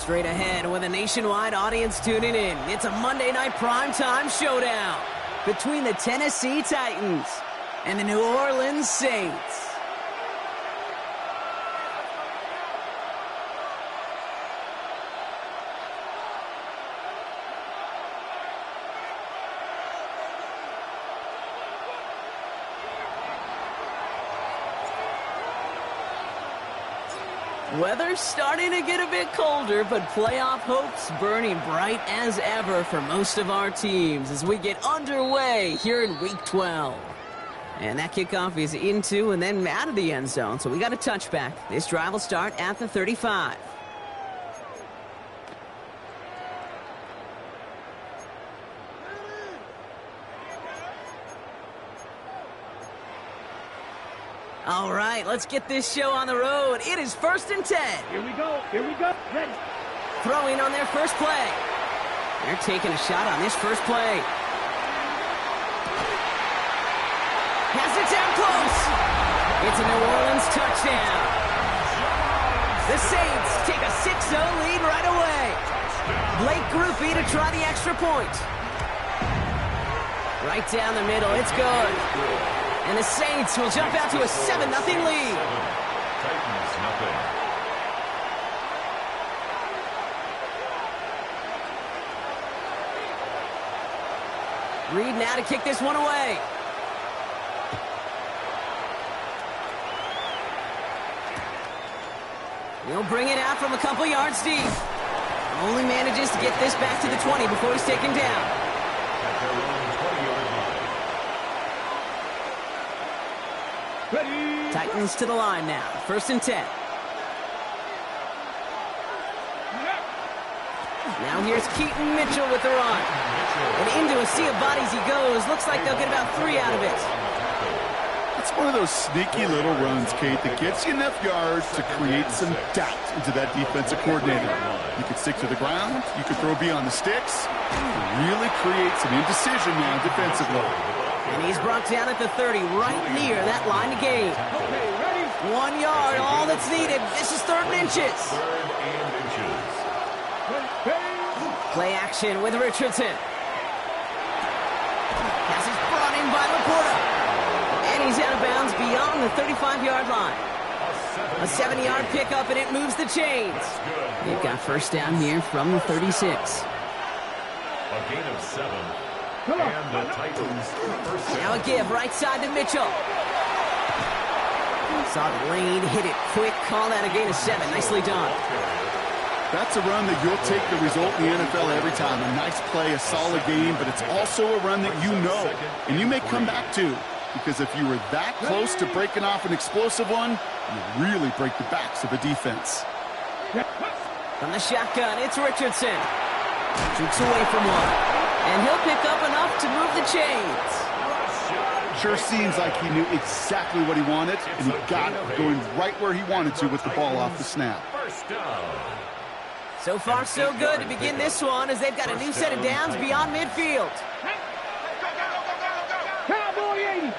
Straight ahead with a nationwide audience tuning in. It's a Monday night primetime showdown between the Tennessee Titans and the New Orleans Saints. Weather's starting to get a bit colder, but playoff hopes burning bright as ever for most of our teams as we get underway here in Week 12. And that kickoff is into and then out of the end zone, so we got a touchback. This drive will start at the 35. All right, let's get this show on the road. It is 1st and 10. Here we go, ready. Throwing on their first play. They're taking a shot on this first play. Has it down close. It's a New Orleans touchdown. The Saints take a 6-0 lead right away. Blake Grupe to try the extra point. Right down the middle, it's good. And the Saints will jump out to a 7-0 lead. Titans, nothing. Reed now to kick this one away. He'll bring it out from a couple yards deep. Only manages to get this back to the 20 before he's taken down. At their own 20-yard line. Ready. Titans to the line now. 1st and 10. Now here's Keaton Mitchell with the run. And into a sea of bodies he goes. Looks like they'll get about 3 out of it. It's one of those sneaky little runs, Kate, that gets you enough yards to create some doubt into that defensive coordinator. You can stick to the ground. You can throw beyond the sticks. Really create some indecision now defensively. And he's brought down at the 30, right near that line to gain. Okay, ready. 1 yard, all that's needed. This is 3rd and inches. 3rd and inches. Ready. Play action with Richardson. Pass is brought in by Laporta. And he's out of bounds beyond the 35-yard line. A 7-yard pickup, and it moves the chains. They've got 1st down here from the 36. A gain of 7. And the Titans first down. Now a give right side to Mitchell. Saw the lane, hit it quick, call that a gain of 7. Nicely done. That's a run that you'll take the result in the NFL every time. A nice play, a solid game, but it's also a run that you know, and you may come back to. Because if you were that close to breaking off an explosive one, you really break the backs of a defense. From the shotgun, it's Richardson. Shoots away from one. And he'll pick up enough to move the chains. Sure seems like he knew exactly what he wanted, and he got it going right where he wanted to with the ball off the snap. First down. So far, so good to begin this one as they've got a new set of downs beyond midfield. Cowboy 80.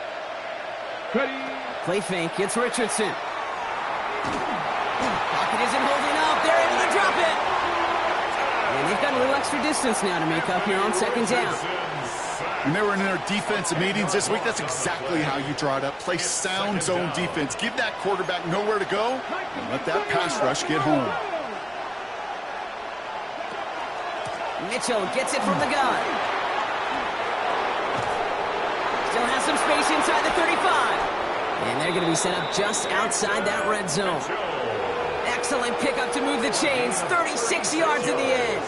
Ready. Play fake, it's Richardson. Pocket isn't holding up. They're able to drop it. And they've got a little extra distance now to make up here on 2nd down. When they were in their defensive meetings this week, that's exactly how you draw it up. Play sound zone defense. Give that quarterback nowhere to go and let that pass rush get home. Mitchell gets it from the gun. Still has some space inside the 35. And they're going to be set up just outside that red zone. Excellent pickup to move the chains. 36 yards in the end.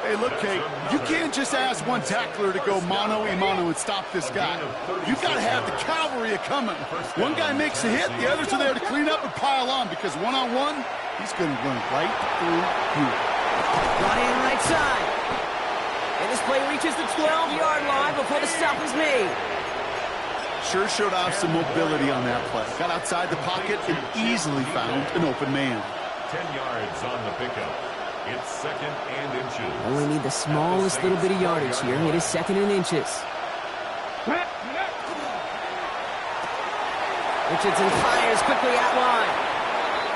Hey, look, Kate, you can't just ask one tackler to go mano-a-mano and stop this guy. You've got to have the cavalry coming. One guy makes a hit, the others are there to clean up and pile on, because one-on-one, he's going to run right through you. Brought in right side. And this play reaches the 12-yard line before the stop is made. Sure showed off some mobility on that play. Got outside the pocket and easily found an open man. 10 yards on the pickup. It's 2nd and inches. Only need the smallest little bit of yardage here. It is 2nd and inches. Richardson fires quickly out wide.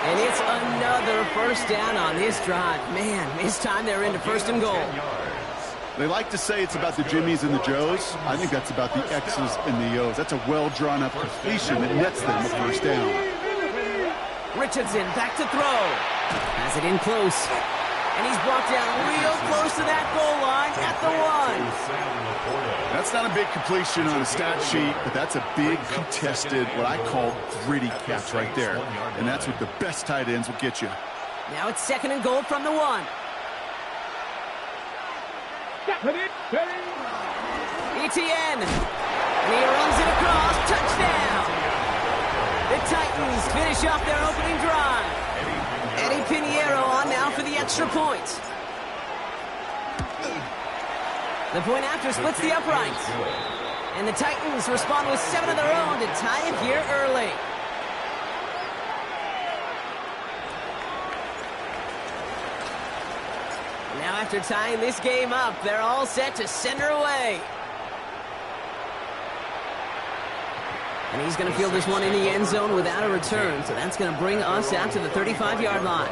And it's another first down on this drive. Man, this time they're into first and goal. They like to say it's about the Jimmies and the Joes. I think that's about the X's and the O's. That's a well-drawn-up completion that nets them a first down. Richardson back to throw. Has it in close. And he's brought down real close to that goal line at the 1. That's not a big completion on a stat sheet, but that's a big contested, what I call gritty catch right there. And that's what the best tight ends will get you. Now it's second and goal from the 1. ETN. And he runs it across. Touchdown. The Titans finish off their opening drive. Eddie Pinheiro on now for the extra point. The point after splits the uprights. And the Titans respond with 7 of their own to tie it here early. Now after tying this game up, they're all set to send her away. And he's going to field this one in the end zone without a return. So that's going to bring us out to the 35-yard line.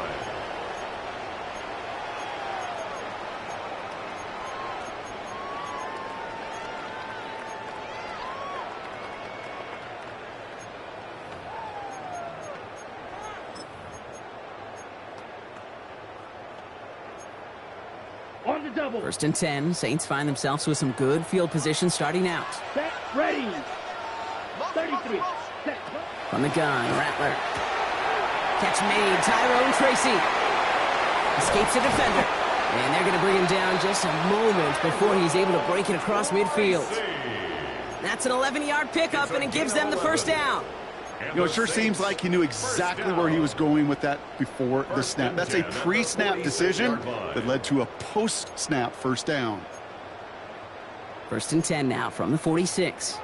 On the double. First and 10. Saints find themselves with some good field position starting out. Set, ready. 33. Set. From the gun, Rattler. Catch made, Tyrone Tracy. Escapes a defender. And they're going to bring him down just a moment before he's able to break it across midfield. That's an 11-yard pickup, and it gives them the first down. You know, it sure seems like he knew exactly where he was going with that before the snap. That's a pre-snap decision that led to a post-snap first down. First and 10 now from the 46.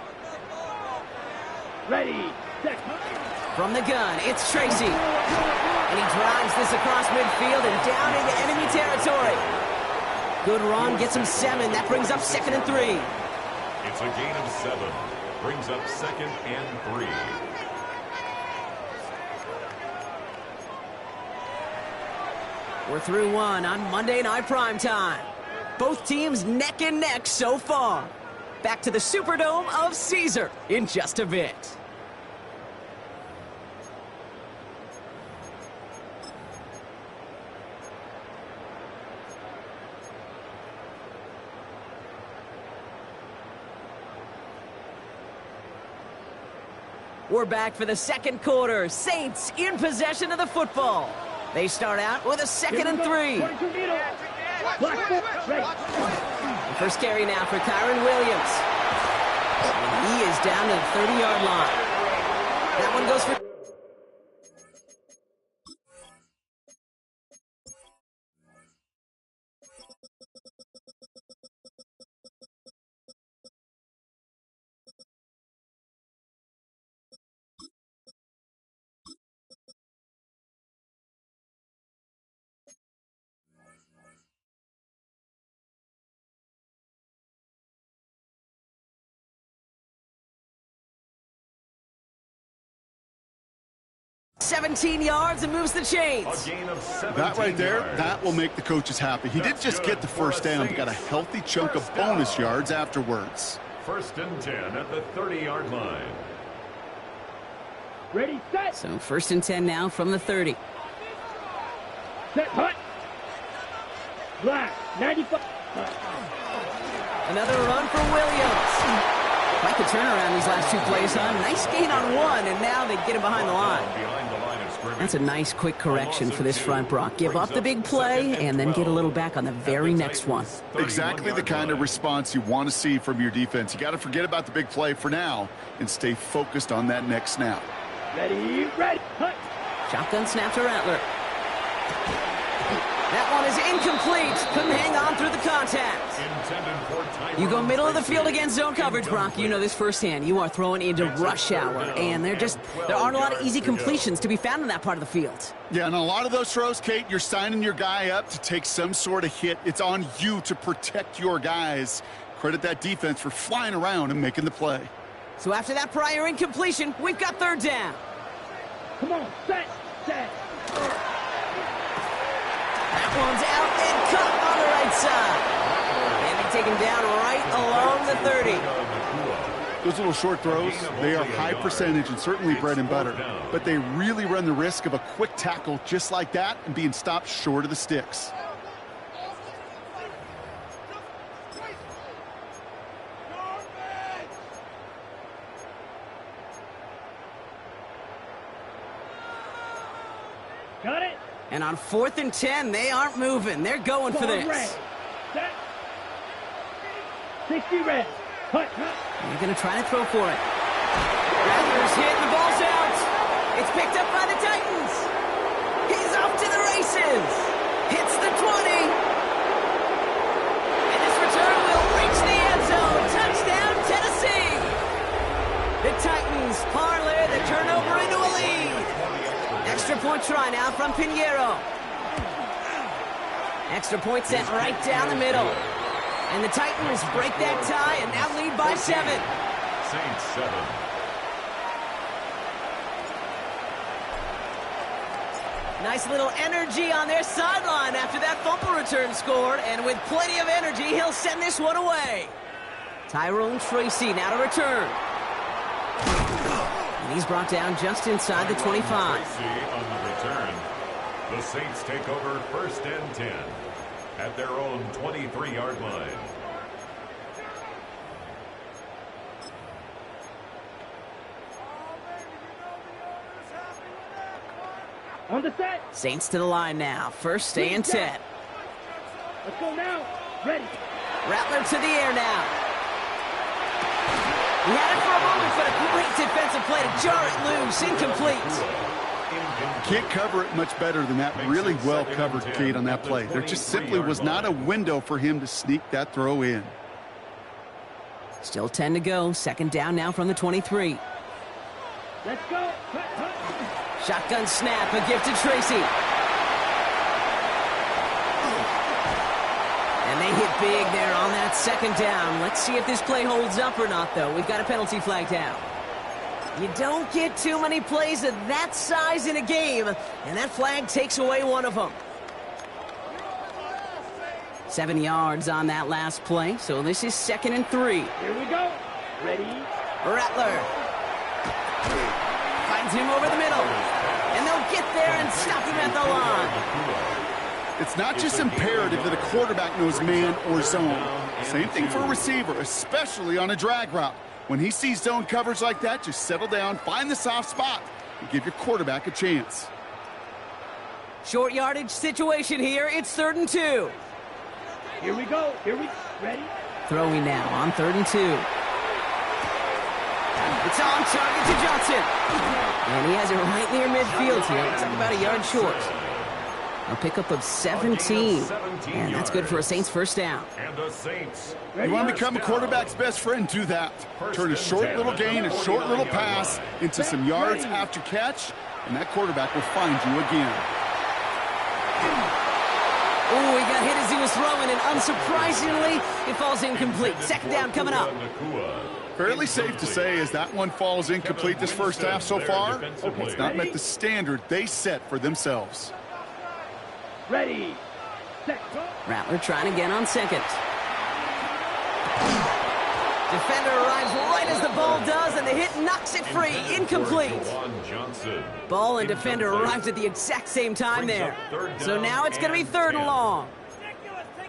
Ready. Set. From the gun, it's Tracy. And he drives this across midfield and down into enemy territory. Good run, gets him 7. That brings up second and 3. It's a gain of 7. Brings up second and 3. We're through one on Monday Night Primetime. Both teams neck and neck so far. Back to the Superdome of Caesar in just a bit. We're back for the second quarter. Saints in possession of the football. They start out with a second and 3. The first carry now for Kyron Williams. And he is down to the 30-yard line. That one goes for... ...17 yards and moves the chains. That right there, that will make the coaches happy. He didn't just get the first down, but got a healthy chunk of bonus yards afterwards. First and 10 at the 30-yard line. Ready, set. So first and 10 now from the 30. Set, hut. Black, 95. Another run for Williams. Quite the turnaround these last 2 plays, huh? Nice gain on 1, and now they get him behind the line. That's a nice quick correction for this front, Brock. Give up the big play and then get a little back on the very next one. Exactly the kind of response you want to see from your defense. You got to forget about the big play for now and stay focused on that next snap. Ready, ready, hut. Shotgun snap to Rattler. That one is incomplete. Couldn't hang on through the contact. You go middle of the field against zone coverage, Brock. You know this firsthand. You are throwing into rush hour, and there aren't a lot of easy completions to be found in that part of the field. Yeah, and a lot of those throws, Kate, you're signing your guy up to take some sort of hit. It's on you to protect your guys. Credit that defense for flying around and making the play. So after that prior incompletion, we've got third down. Come on, set, set. one's out and cut on the right side. And they take him down right along the 30. Those little short throws, they are high percentage and certainly bread and butter. But they really run the risk of a quick tackle just like that and being stopped short of the sticks. Got it. And on 4th and 10, they aren't moving. They're going for this. Red. Set. 60 red. Hut. They're going to try to throw for it. Rattlers hit, the ball's out. It's picked up by the Titans. He's off to the races. Hits the 20. And this return will reach the end zone. Touchdown, Tennessee. The Titans parlay the turnover into a lead. Extra point try now from Pinheiro. Extra point sent right down the middle. And the Titans break that tie and now lead by 7. Saints 7. Nice little energy on their sideline after that fumble return scored. And with plenty of energy, he'll send this one away. Tyrone Tracy now to return. And he's brought down just inside the 25. Tracy on the return. The Saints take over 1st and 10 at their own 23-yard line. On the set. Saints to the line now. 1st and 10. Let's go now. Ready. Rattler to the air now. He had it for a moment, but a great defensive play to jar it loose. Incomplete. Can't cover it much better than that. Really well covered, Kate, on that play. There just simply was not a window for him to sneak that throw in. Still 10 to go. 2nd down now from the 23. Let's go. Hut. Shotgun snap, a gift to Tracy. And they hit big there on that 2nd down. Let's see if this play holds up or not, though. We've got a penalty flag down. You don't get too many plays of that size in a game, and that flag takes away one of them. 7 yards on that last play, so this is 2nd and 3. Here we go. Ready. Rattler finds him over the middle, and they'll get there and stop him at the line. It's not just imperative that a quarterback knows man or zone. Same thing for a receiver, especially on a drag route. When he sees zone coverage like that, just settle down, find the soft spot, and give your quarterback a chance. Short yardage situation here. It's 3rd and 2. Here we go. Ready. Throwing now on 3rd and 2. It's on target to Johnson. And he has it right near midfield here. Looks like about a yard short. A pickup of 17. And that's good for a Saints 1st down. And the Saints. You want to become a quarterback's best friend, do that. Turn a short little gain, a short little pass into some yards after catch, and that quarterback will find you again. Oh, he got hit as he was throwing, and unsurprisingly, it falls incomplete. 2nd down coming up. Fairly safe to say as that one falls incomplete this 1st half so far, it's not met the standard they set for themselves. Ready. Set. Rattler trying again on 2nd. Defender arrives right as the ball does, and the hit knocks it free. Incomplete. Ball and defender arrived at the exact same time there. So now it's going to be 3rd and long.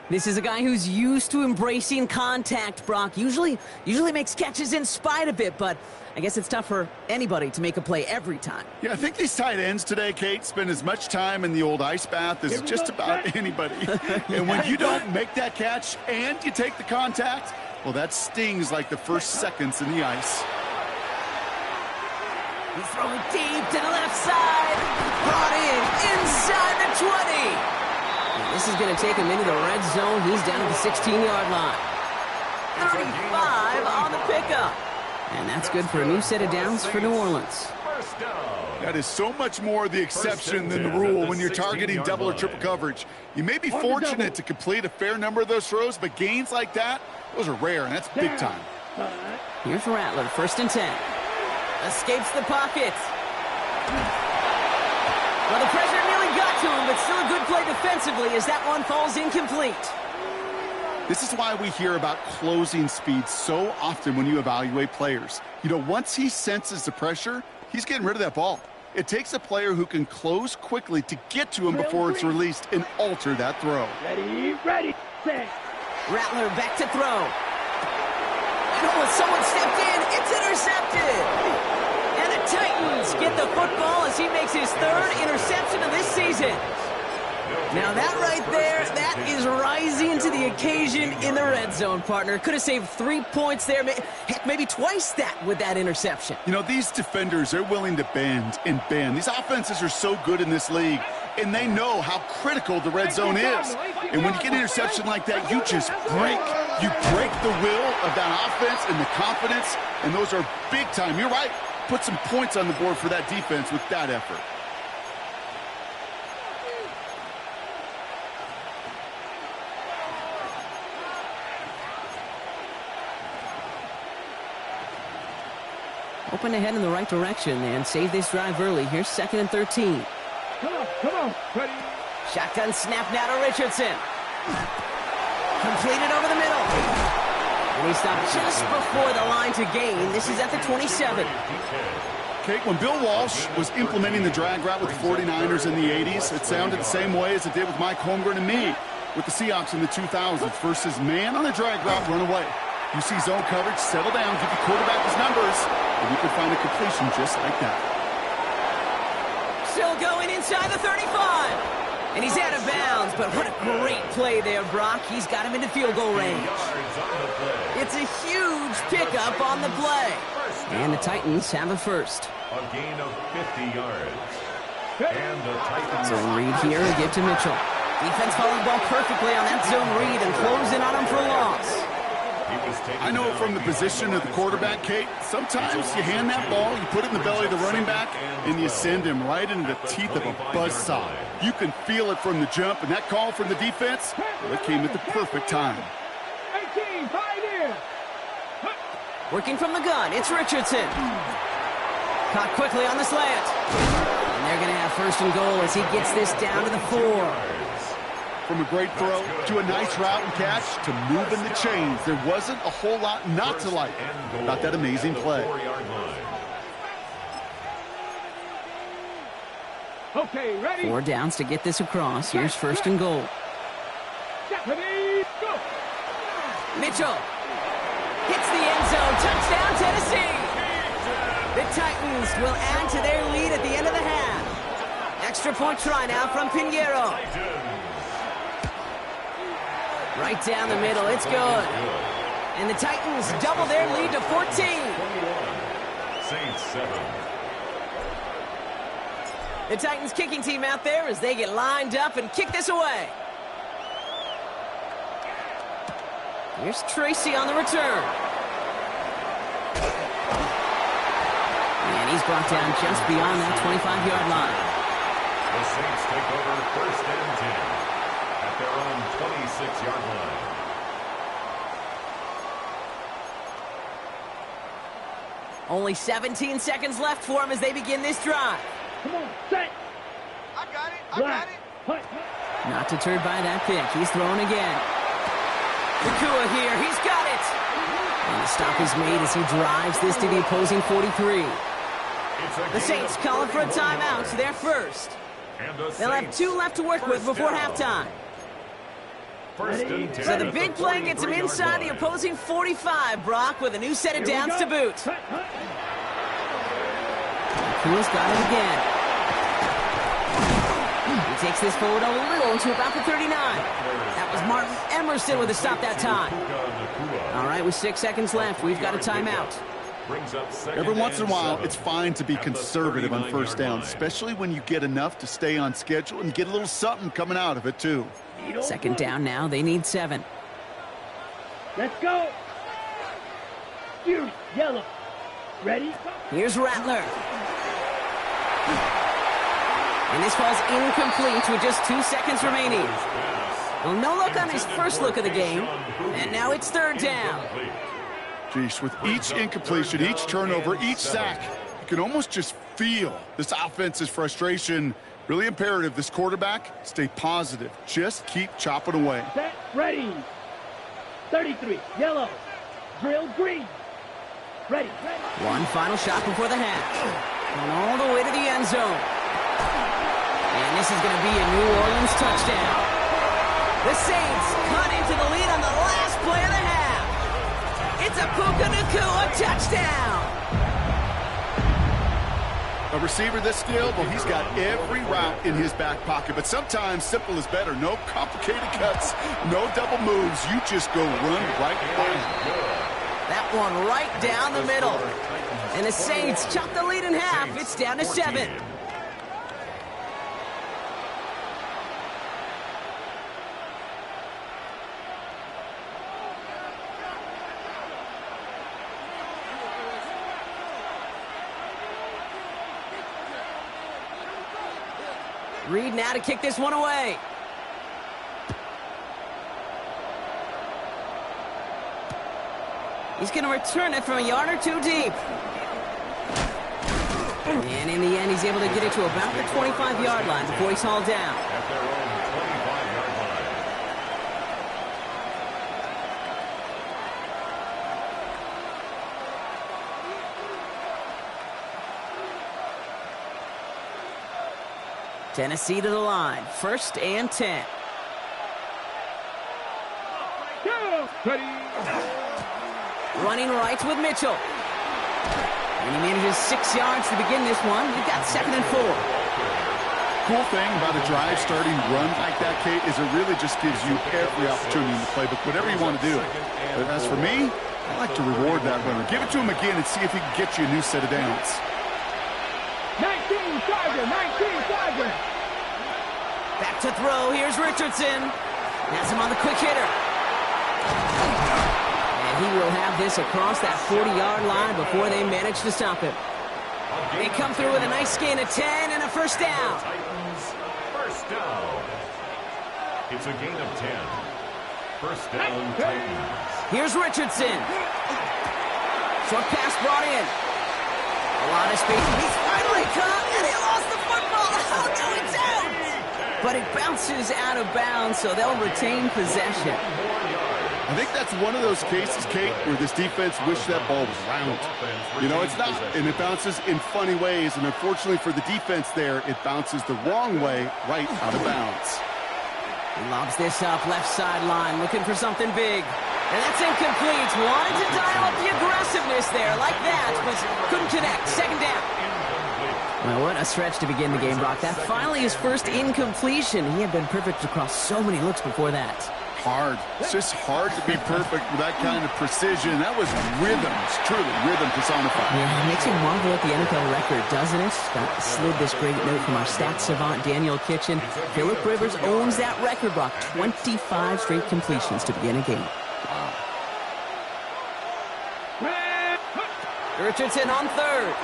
This is a guy who's used to embracing contact, Brock. Usually makes catches in spite of it, but I guess it's tough for anybody to make a play every time. Yeah, I think these tight ends today, Kate, spend as much time in the old ice bath as just about anybody. And when you don't make that catch and you take the contact, well, that stings like the first seconds in the ice. He's throwing deep to the left side. Brought in inside the 20. And this is going to take him into the red zone. He's down at the 16-yard line. 35 on the pickup. And that's good for a new set of downs for New Orleans. That is so much more the exception than the rule when you're targeting double or triple coverage. You may be fortunate to complete a fair number of those throws, but gains like that, those are rare, and that's big time. Here's Rattler, 1st and 10. Escapes the pocket. Well, the pressure nearly got to him, but still a good play defensively as that one falls incomplete. This is why we hear about closing speed so often when you evaluate players. You know, once he senses the pressure, he's getting rid of that ball. It takes a player who can close quickly to get to him before it's released and alter that throw. Ready, set. Rattler back to throw. Oh, someone stepped in. It's intercepted. And the Titans get the football as he makes his third interception of this season. Now that right there, that is rising to the occasion in the red zone, partner. Could have saved 3 points there. Heck, maybe twice that with that interception. You know, these defenders, they're willing to bend and bend. These offenses are so good in this league, and they know how critical the red zone is. And when you get an interception like that, you just break. You break the will of that offense and the confidence, and those are big time. You're right. Put some points on the board for that defense with that effort. Open ahead in the right direction and save this drive early. Here's 2nd and 13. Come on. Ready. Shotgun snap now to Richardson. Completed over the middle. And he stopped just before the line to gain. This is at the 27. Okay, when Bill Walsh was implementing the drag route with the 49ers in the 80s, it sounded the same way as it did with Mike Holmgren and me with the Seahawks in the 2000s versus man on a drag route, run away. You see zone coverage, settle down, give your quarterback his numbers, and you can find a completion just like that. Still going inside the 35. And he's out of bounds, but what a great play there, Brock. He's got him into field goal range. It's a huge pickup on the play. And the Titans have a first. A gain of 50 yards. And the Titans... Zone read here and give to Mitchell. Defense following the ball perfectly on that zone read and closing on him for a loss. I know from the position of the quarterback, Kate, sometimes you hand that ball, you put it in the belly of the running back, and you send him right into the teeth of a buzzsaw. You can feel it from the jump, and that call from the defense, well, it came at the perfect time. 18, 5 in. Working from the gun, it's Richardson. Caught quickly on the slant. And they're going to have 1st and goal as he gets this down to the 4. From a great throw to a nice route and catch to moving the chains, there wasn't a whole lot not to like about that amazing play. Okay, ready. 4 downs to get this across. Here's 1st and goal. Ready, go. Mitchell hits the end zone. Touchdown, Tennessee. The Titans will add to their lead at the end of the half. Extra point try now from Pinheiro. Right down the middle, it's good. And the Titans double their lead to 14. Saints 7. The Titans kicking team out there as they get lined up and kick this away. Here's Tracy on the return. And he's brought down just beyond that 25-yard line. The Saints take over 1st and 10. Their own 26-yard line. Only 17 seconds left for him as they begin this drive. Come on, set. I got it. Punt. Not deterred by that pick. He's throwing again. Nakua here. He's got it. And the stop is made as he drives this to the opposing 43. The Saints calling for a timeout. They're first. They'll have 2 left to work with before halftime. So the big play gets him inside the opposing 45, Brock, with a new set of downs to boot. Nakua's got it again. He takes this forward a little to about the 39. That was Martin Emerson with a stop that time. All right, with 6 seconds left, we've got a timeout. Every once in a while, it's fine to be conservative on 1st down, especially when you get enough to stay on schedule and get a little something coming out of it, too. 2nd down now. They need 7. Let's go. You, yellow. Ready? Here's Rattler. And this falls incomplete with just 2 seconds remaining. Well, no look on his first look of the game. And now it's 3rd down. Geesh, with each incompletion, each turnover, each sack, you can almost just feel this offense's frustration Really imperative this quarterback stay positive. Just keep chopping away. Set, ready. 33, yellow. Drill green. Ready. One final shot before the half. And all the way to the end zone. And this is going to be a New Orleans touchdown. The Saints cut into the lead on the last play of the half. It's a Puka Nacua touchdown. A receiver this skilled, well, he's got every route in his back pocket. But sometimes simple is better. No complicated cuts, no double moves. You just go run right by him. That one right down the middle. And the Saints chop the lead in half. It's down to 7. Reed now to kick this one away. He's going to return it from a yard or two deep. And in the end, he's able to get it to about the 25-yard line before he's hauled down. At their own 25-yard line. Tennessee to the line. 1st and 10. Go. Ready. Running right with Mitchell. And he manages 6 yards to begin this one. We've got 2nd and 4. Cool thing about a drive starting run like that, Kate, is it really just gives you every opportunity in the playbook, whatever you want to do. But as for me, I like to reward that runner. Give it to him again and see if he can get you a new set of downs. 19 Tiger, 19 Tiger. Back to throw. Here's Richardson. Has him on the quick hitter. And he will have this across that 40-yard line before they manage to stop him. They come through with a nice gain of 10 and a 1st down. Titans, 1st down. It's a gain of 10. 1st down, Titans. Here's Richardson. Short pass brought in. A lot of space. He's finally caught, and he lost the football. Oh, no, it's out. But it bounces out of bounds, so they'll retain possession. I think that's one of those cases, Kate, where this defense wished that ball was round. You know, it's not, and it bounces in funny ways, and unfortunately for the defense there, it bounces the wrong way right out of bounds. He lobs this up left sideline, looking for something big. And that's incomplete. Wanted to dial up the aggressiveness there like that, but couldn't connect. 2nd down. Well, what a stretch to begin the game, Brock. That finally his first incompletion. He had been perfect across so many looks before that. Hard. It's just hard to be perfect with that kind of precision. That was rhythm. It's truly rhythm personified. Yeah, it makes you marvel at the NFL record, doesn't it? Slid this great note from our stats savant, Daniel Kitchen. Phillip Rivers owns that record, Brock. 25 straight completions to begin a game. Wow. Richardson on 3rd.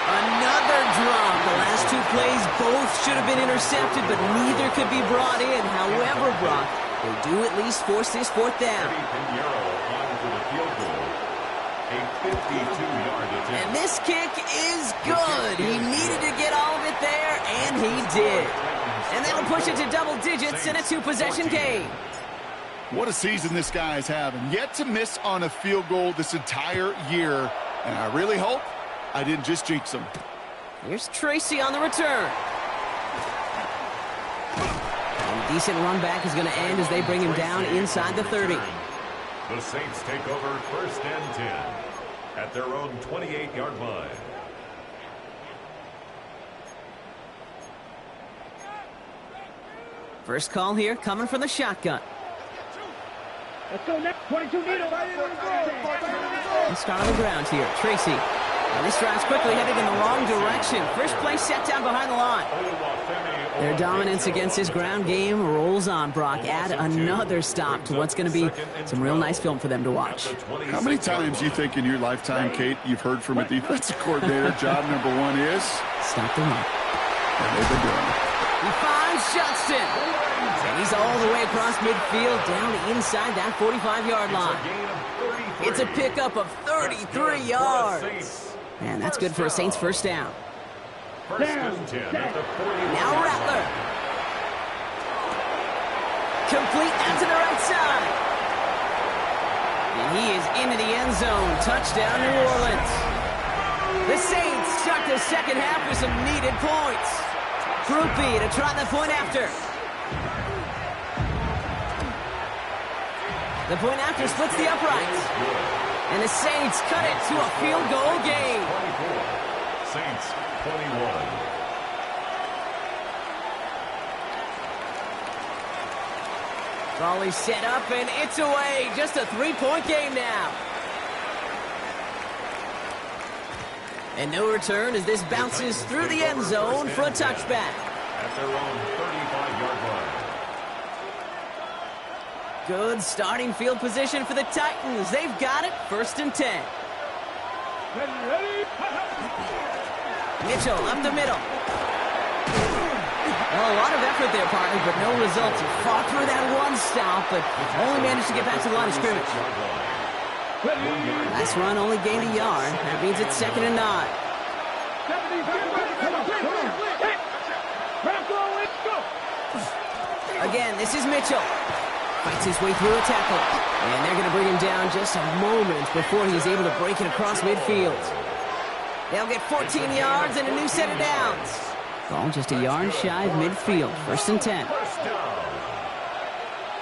Another drop. The last 2 plays both should have been intercepted, but neither could be brought in. However, Brock, they do at least force this 4th down. And this kick is good. He needed to get all of it there, and he did. And that'll push it to double digits in a 2-possession game. What a season this guy is having. Yet to miss on a field goal this entire year. And I really hope I didn't just jinx him. Here's Tracy on the return. And a decent run back is going to end as they bring him down inside the 30. The Saints take over 1st and 10 at their own 28-yard line. First call here coming from the shotgun. Let's go next. 22 needle. Let's start on the ground here. Tracy. Now this drive's quickly headed in the wrong direction. First play set down behind the line. Their dominance against his ground game rolls on, Brock. Add another stop to what's going to be some real nice film for them to watch. How many times do you think in your lifetime, Kate, you've heard from a defensive coordinator, job number 1 is? Stop the run. And they've been doing it. He finds Johnston. And he's all the way across midfield down inside that 45-yard line. It's a pickup of 33 yards. And that's good for a Saints 1st down. First and 10 at the 41. Now Rattler. Complete out to the right side. And he is into the end zone. Touchdown, New Orleans. The Saints start the second half with some needed points. Groupie to try the point after. The point after splits the uprights. And the Saints cut it to a field goal game. 24. Saints 21. Volley set up, and it's away. Just a three-point game now. And no return as this bounces through the end zone for a touchback. At their own 35-yard line. Good starting field position for the Titans. They've got it. First and 10. Mitchell up the middle. Well, a lot of effort there, partner, but no results. He fought through that one stop, but only managed to get back to the line of scrimmage. Last run only gained a yard. That means it's 2nd and 9. Again, this is Mitchell. Fights his way through a tackle. And they're going to bring him down just a moment before he's able to break it across midfield. They'll get 14 yards and a new set of downs. Ball just a yard shy of midfield. First and 10. First down.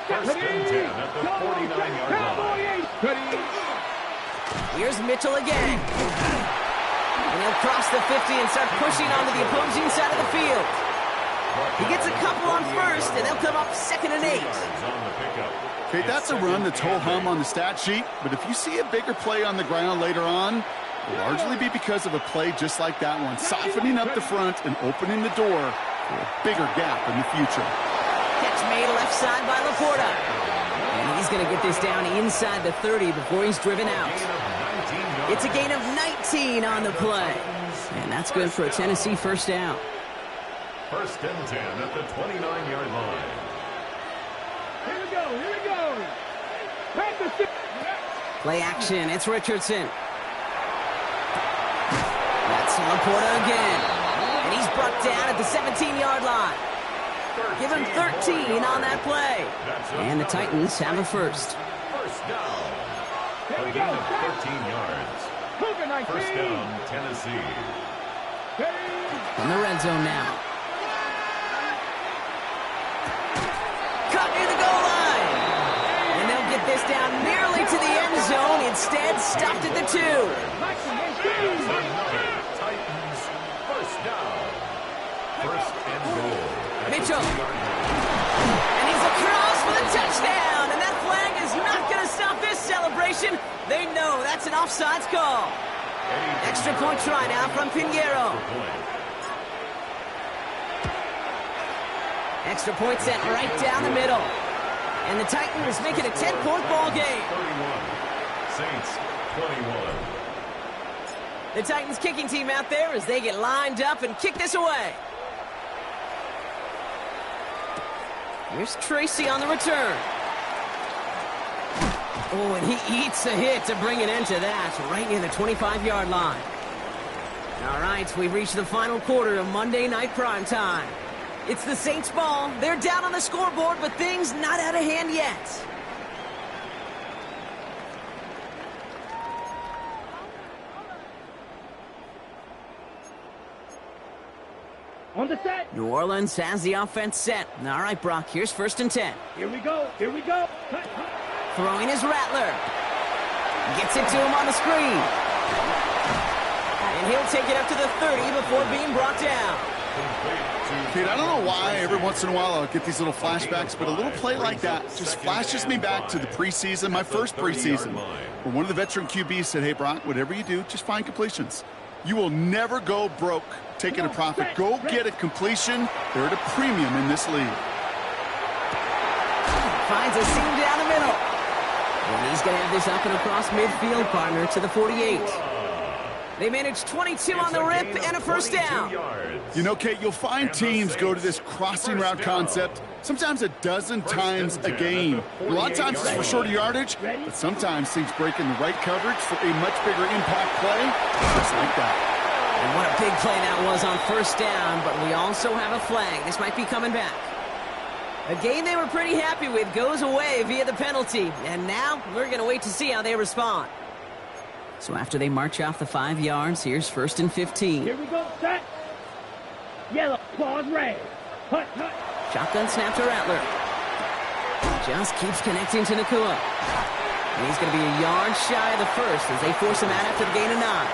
First and 10 at the 49-yard line. Here's Mitchell again. And he'll cross the 50 and start pushing onto the opposing side of the field. He gets a couple on first, and they'll come up 2nd and 8. Okay, that's a run that's ho-hum on the stat sheet, but if you see a bigger play on the ground later on, it'll largely be because of a play just like that one, softening up the front and opening the door for a bigger gap in the future. Catch made left side by Laporta. And he's going to get this down inside the 30 before he's driven out. It's a gain of 19 on the play. And that's good for a Tennessee first down. First and 10 at the 29-yard line. Here we go. Play action. It's Richardson. That's Laporta again. And he's brought down at the 17-yard line. Give him 13 on that play. And the Titans have a first. First down. A gain of 13 yards. First down, Tennessee. In the red zone now. Cut near the goal line. And they'll get this down nearly to the end zone. Instead, stopped at the 2. Titans first down. First and goal. Mitchell. And he's across for the touchdown. And that flag is not going to stop this celebration. They know that's an offsides call. Extra point try now from Pinheiro. Extra point set right down the middle. And the Titans make it a 10-point ball game. 31. Saints 21. The Titans kicking team out there as they get lined up and kick this away. Here's Tracy on the return. Oh, and he eats a hit to bring an end to that, right near the 25-yard line. All right, we've reached the final quarter of Monday Night Primetime. It's the Saints ball. They're down on the scoreboard, but things not out of hand yet. On the set. New Orleans has the offense set. All right, Brock, here's first and 10. Here we go. Throwing his Rattler. Gets it to him on the screen. And he'll take it up to the 30 before being brought down. Kid, I don't know why every once in a while I'll get these little flashbacks, but a little play like that just flashes me back to the preseason, my first preseason, where one of the veteran QBs said, hey, Brock, whatever you do, just find completions. You will never go broke taking a profit. Go get a completion. They're at a premium in this league. Finds a seam down the middle. And he's going to have this up and across midfield, partner, to the 48. They managed 22 on the rip and a first down. You know, Kate, you'll find teams go to this crossing route concept sometimes a dozen times a game. A lot of times it's for shorter yardage, but sometimes teams break in the right coverage for a much bigger impact play, just like that. And what a big play that was on first down, but we also have a flag. This might be coming back. A game they were pretty happy with goes away via the penalty, and now we're going to wait to see how they respond. So after they march off the 5 yards, here's 1st and 15. Here we go, set. Yellow, claws red. Hut, hut. Shotgun snap to Rattler. Just keeps connecting to Nacua. And he's going to be a yard shy of the first as they force him out after the gain of 9.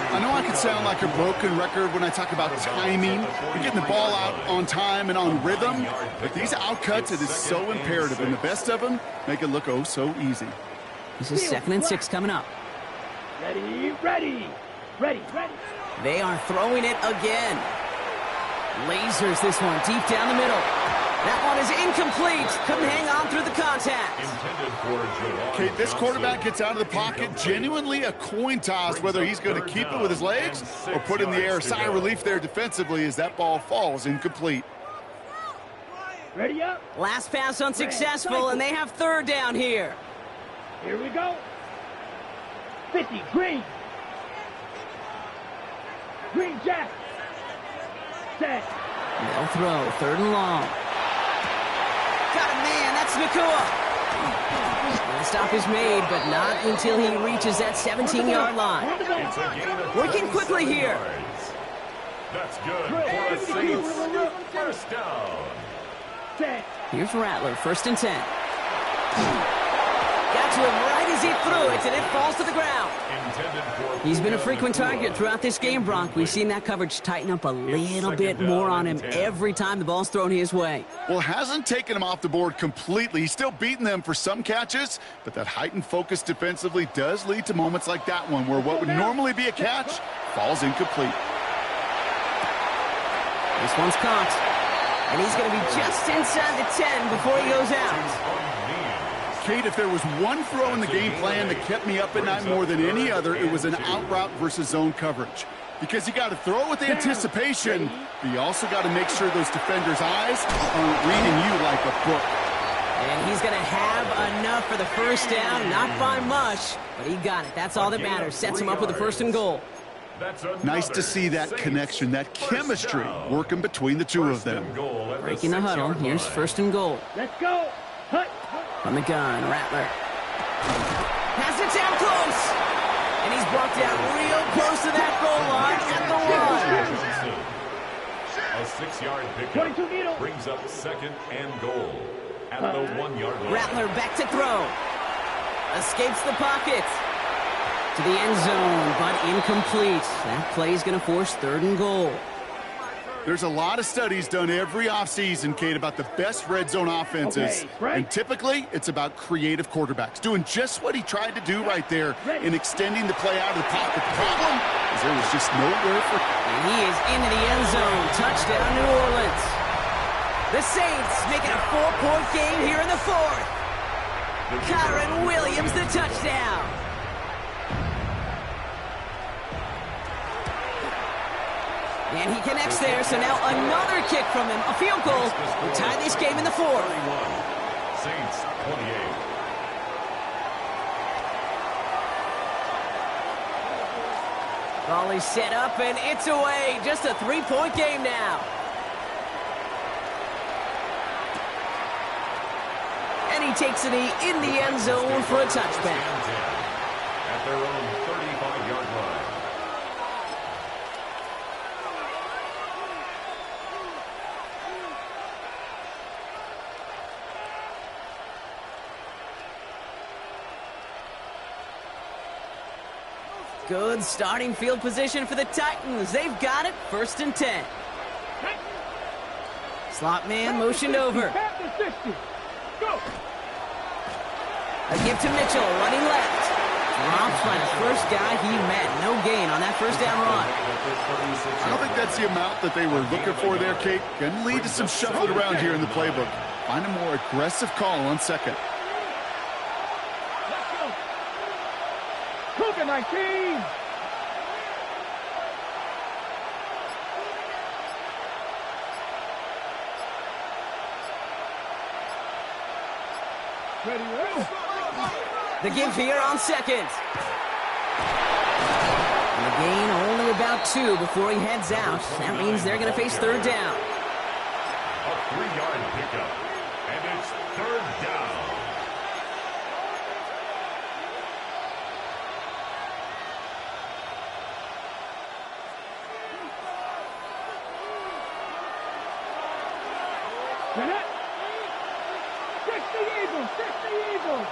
I know I can sound like a broken record when I talk about timing and getting the ball out on time and on rhythm, but these outcuts, it is so imperative, and the best of them make it look oh so easy. This is 2nd and 6 coming up. Ready, ready. Ready, ready. They are throwing it again. Lasers this one deep down the middle. That one is incomplete. Couldn't hang on through the contact. Okay, this quarterback gets out of the pocket, genuinely a coin toss whether he's going to keep it with his legs or put in the air. Sigh of relief there defensively as that ball falls incomplete. Ready up. Last pass unsuccessful, and they have 3rd down here. Here we go. 50, green. Green jack. Set. They'll throw 3rd and long. Got a man, that's Nacua. The stop is made, but not until he reaches that 17-yard line. Working quickly here. That's good for a Saints 1st down. Set. Here's Rattler, 1st and 10. Got to him right as he threw it, and it falls to the ground. He's been a frequent target throughout this game, Brock. We've seen that coverage tighten up a little bit more on him every time the ball's thrown his way. Well, hasn't taken him off the board completely. He's still beating them for some catches, but that heightened focus defensively does lead to moments like that one where what would normally be a catch falls incomplete. This one's caught, and he's going to be just inside the 10 before he goes out. Kate, if there was one throw in the game plan that kept me up at night more than any other, it was an out route versus zone coverage. Because you got to throw with anticipation, but you also got to make sure those defenders' eyes aren't reading you like a book. And he's going to have enough for the 1st down, not by much, but he got it. That's all that matters. Sets him up with the 1st and goal. Nice to see that connection, that chemistry working between the two of them. Breaking the huddle. Here's 1st and goal. Let's go. Hut. From the gun, Rattler. Has it down close. And he's brought down real close to that goal line at the 1. A 6-yard pickup brings up 2nd and goal at the 1-yard line. Rattler back to throw. Escapes the pocket. To the end zone, but incomplete. That play is going to force 3rd and goal. There's a lot of studies done every offseason, Kate, about the best red zone offenses. Okay, right. And typically, it's about creative quarterbacks, doing just what he tried to do right there in extending the play out of the pocket. The problem is there was just nowhere for... And he is into the end zone. Touchdown, New Orleans. The Saints making a 4-point game here in the 4th. Kyren Williams, the touchdown. And he connects there, so now another kick from him. A field goal will tie this game in the 4th. Saints 28. Volley set up, and it's away. Just a 3-point game now. And he takes it in the end zone for a touchback. At their own 35-yard line. Good starting field position for the Titans. They've got it. 1st and 10. Slot man motioned over. Go. A give to Mitchell, running left. Drops by the first guy he met. No gain on that 1st down run. I don't think that's the amount that they were looking for there, Kate. Going to lead to some shuffling around here in the playbook. Find a more aggressive call on 2nd. Cougar 19. Ready, ready. The give here on 2nd. And the gain only about 2 before he heads out. That means they're going to face third down. A 3-yard pickup, and it's third down. Fix the Eagles! Fix the Eagles!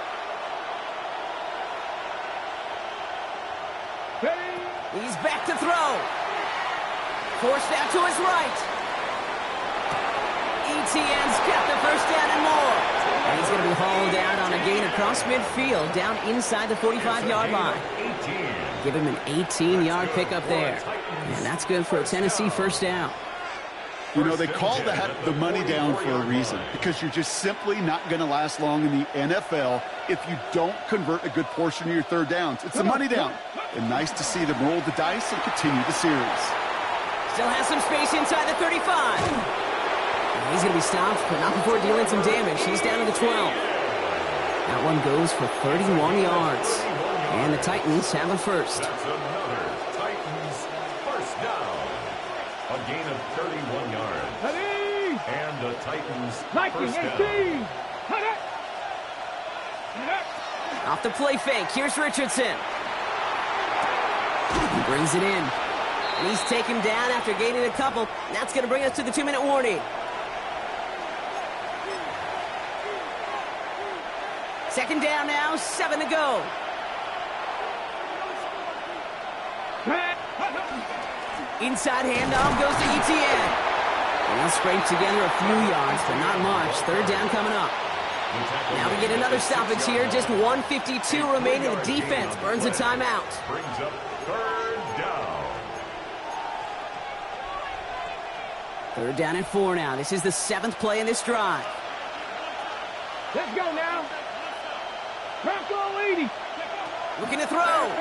Ready? He's back to throw. Forced out to his right. Etienne's got the first down and more. And he's going to be hauled out on a gain across midfield, down inside the 45-yard line. Give him an 18-yard pickup there. And that's good for a Tennessee first down. You know, they call that the money down for a reason, because you're just simply not going to last long in the NFL if you don't convert a good portion of your third downs. It's the money down. And nice to see them roll the dice and continue the series. Still has some space inside the 35. And he's going to be stopped, but not before dealing some damage. He's down to the 12. That one goes for 31 yards. And the Titans have a first. That's another Titans first down. A gain of 31 yards. Ready? And the Titans Viking first down. 18! Cut it! Off the play fake, here's Richardson. He brings it in. And he's taken down after gaining a couple. That's going to bring us to the 2-minute warning. Second down now, 7 to go. Inside handoff goes to Etienne. And he'll scrape together a few yards, but not much. Third down coming up. Now we get another stoppage here. Just 1:52 remaining. The defense burns a timeout. Brings up third down. Third down and 4 now. This is the 7th play in this drive. Let's go now! Bronco 80! Looking to throw.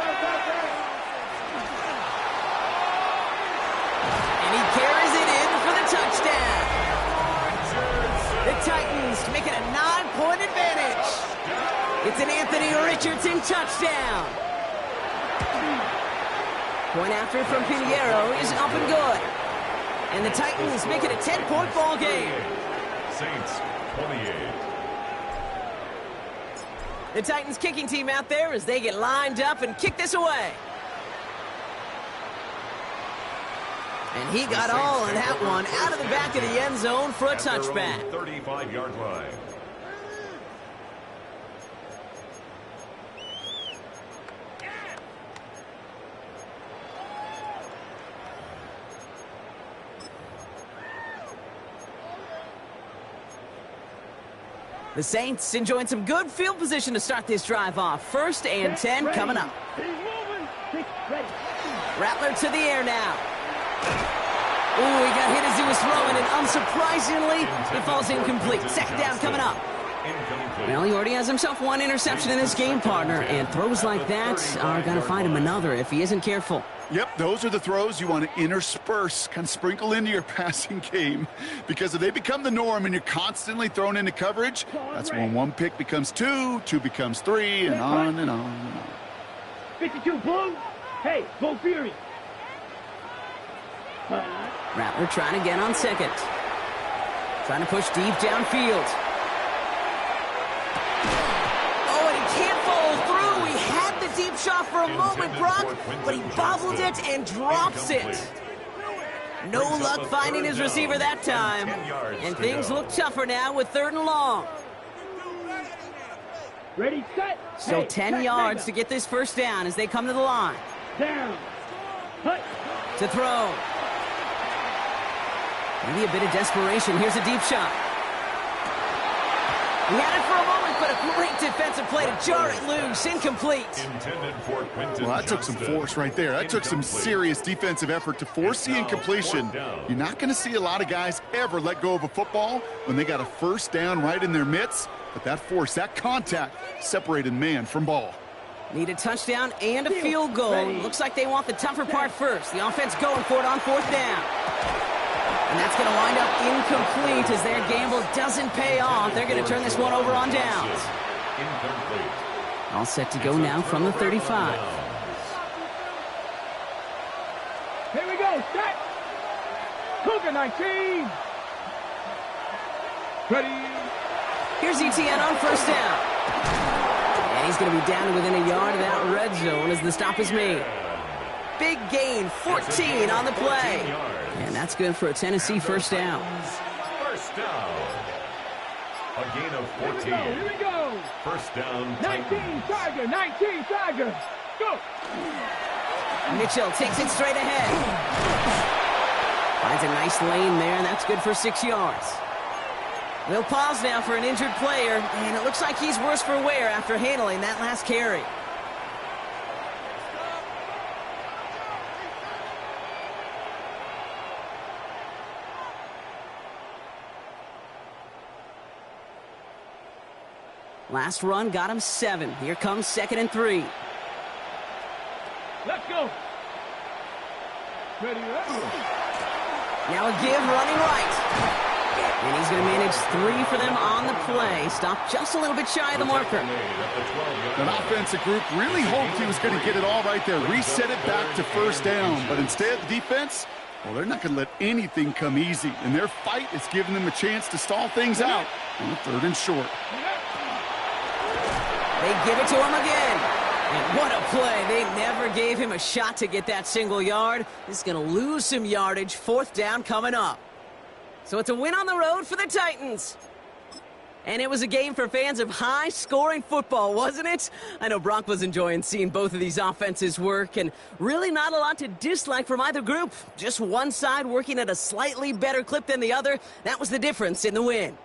And he carries it in for the touchdown. The Titans make it a 9-point advantage. It's an Anthony Richardson touchdown. Point after from Pinheiro is up and good. And the Titans make it a 10-point ball game. Saints 28. The Titans kicking team out there as they get lined up and kick this away. And he got all of that one out of the back of the end zone for a touchback. 35-yard line. The Saints enjoying some good field position to start this drive off. First and 10 coming up. He's moving! Ready! Rattler to the air now. Ooh, he got hit as he was throwing, and unsurprisingly, it falls incomplete. Second down coming up. Well, he already has himself one interception in this game, partner, and throws like that are going to find him another if he isn't careful. Yep, those are the throws you want to intersperse, kind of sprinkle into your passing game. Because if they become the norm and you're constantly thrown into coverage, that's when one pick becomes 2, 2 becomes 3, and on and on and on. 52 Blue! Hey, go Fury! Rattler trying again on second. Trying to push deep downfield. Oh, and he can't follow through. He had the deep shot for a moment, Brock, but he bobbled it and drops it. No luck finding his receiver that time. And things look tougher now with 3rd and long. Ready, set! So hey, 10 set, yards to mega. get this first down as they come to the line. Down! Hut! To throw. Maybe a bit of desperation. Here's a deep shot. He had it for a moment, but a great defensive play to jar it loose. Incomplete. Intended for Quentin Well, that took some Johnston. force right there. That took some Incomplete. serious defensive effort to force the incompletion. You're not going to see a lot of guys ever let go of a football when they got a first down right in their midst. But that force, that contact, separated man from ball. Need a touchdown and a field goal. Looks like they want the tougher part first. The offense going for it on 4th down. And that's going to wind up incomplete as their gamble doesn't pay off. They're going to turn this one over on downs. Incomplete. All set to go now from the 35. go, set. Cougar 19. Ready. Here's Etienne on first down. And he's going to be down to within a yard of that red zone as the stop is made. Big gain, 14 on the play. And that's good for a Tennessee first down. First down. A gain of 14. Here we go. First down. 19 Tiger, 19 Tiger. Go. Mitchell takes it straight ahead. Finds a nice lane there, and that's good for 6 yards. We'll pause now for an injured player, and it looks like he's worse for wear after handling that last carry. Last run got him 7. Here comes 2nd and 3. Let's go. Ready, Now a give running right. And he's going to manage 3 for them on the play. Stopped just a little bit shy of the marker. That offensive group really hoped he was going to get it all right there. Reset it back to first down. But instead, the defense, well, they're not going to let anything come easy. And their fight is giving them a chance to stall things out on the 3rd and short. They give it to him again. And what a play. They never gave him a shot to get that single yard. He's going to lose some yardage. 4th down coming up. So it's a win on the road for the Titans. And it was a game for fans of high-scoring football, wasn't it? I know Brock was enjoying seeing both of these offenses work, and really not a lot to dislike from either group. Just one side working at a slightly better clip than the other. That was the difference in the win.